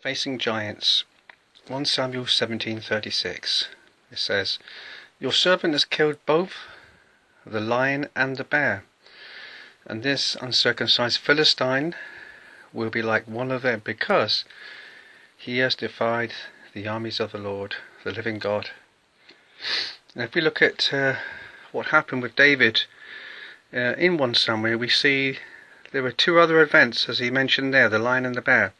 Facing giants. 1 Samuel 17:36. It says, "Your servant has killed both the lion and the bear, and this uncircumcised Philistine will be like one of them, because he has defied the armies of the Lord, the living God." And if we look at what happened with David in 1 Samuel, we see there were two other events, as he mentioned there, the lion and the bear.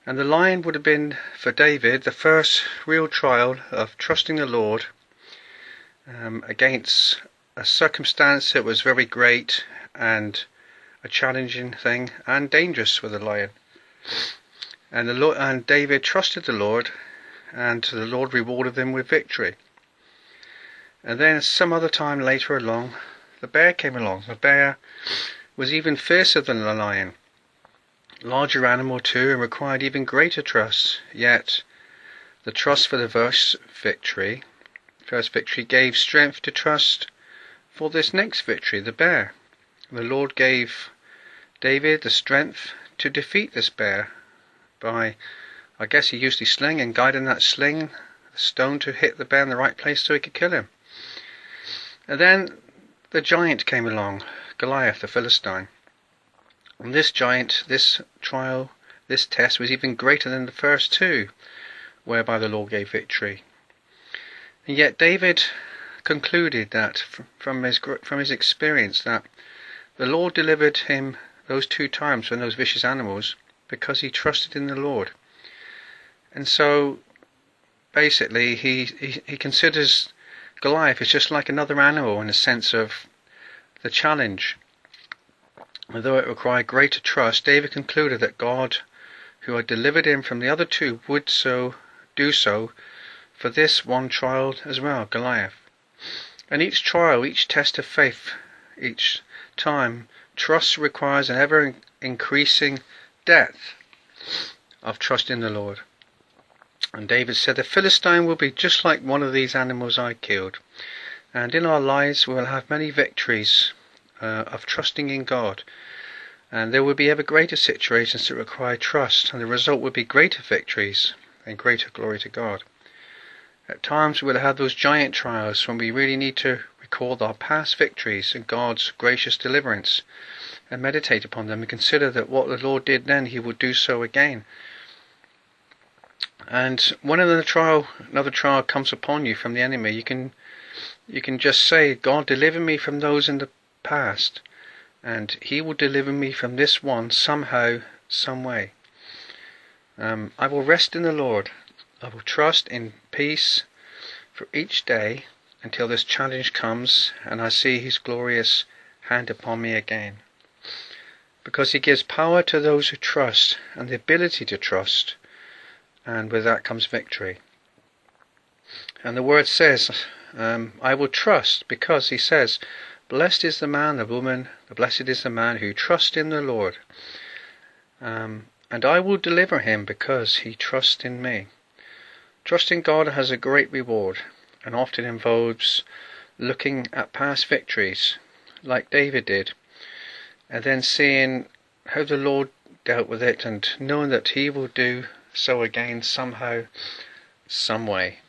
And the lion would have been, for David, the first real trial of trusting the Lord against a circumstance that was very great and a challenging thing and dangerous for the lion. And David trusted the Lord, and the Lord rewarded him with victory. And then some other time later along, the bear came along. The bear was even fiercer than the lion. Larger animal too, and required even greater trust. Yet the trust for the first victory gave strength to trust for this next victory, the bear. The Lord gave David the strength to defeat this bear by, I guess he used his sling and guiding that sling, the stone, to hit the bear in the right place so he could kill him. And then the giant came along, Goliath the Philistine. And this giant, this trial, this test was even greater than the first two, whereby the Lord gave victory. And yet David concluded that from his experience that the Lord delivered him those two times from those vicious animals because he trusted in the Lord. And so basically he considers Goliath as just like another animal in the sense of the challenge. Although it required greater trust, David concluded that God, who had delivered him from the other two, would do so for this one trial as well, Goliath. And each trial, each test of faith, each time, trust requires an ever-increasing depth of trust in the Lord. And David said, "The Philistine will be just like one of these animals I killed." And in our lives we will have many victories of trusting in God. And there will be ever greater situations that require trust, and the result will be greater victories and greater glory to God. At times we will have those giant trials when we really need to recall our past victories and God's gracious deliverance and meditate upon them and consider that what the Lord did then, he will do so again. And when another trial comes upon you from the enemy, you can just say, "God, deliver me from those in the past, and he will deliver me from this one somehow, some way. I will rest in the Lord. I will trust in peace for each day until this challenge comes and I see his glorious hand upon me again." Because he gives power to those who trust and the ability to trust, and with that comes victory. And the word says, I will trust, because he says, "Blessed is the man, the woman, blessed is the man who trusts in the Lord. And I will deliver him because he trusts in me." Trusting God has a great reward, and often involves looking at past victories, like David did, and then seeing how the Lord dealt with it, and knowing that he will do so again somehow, some way.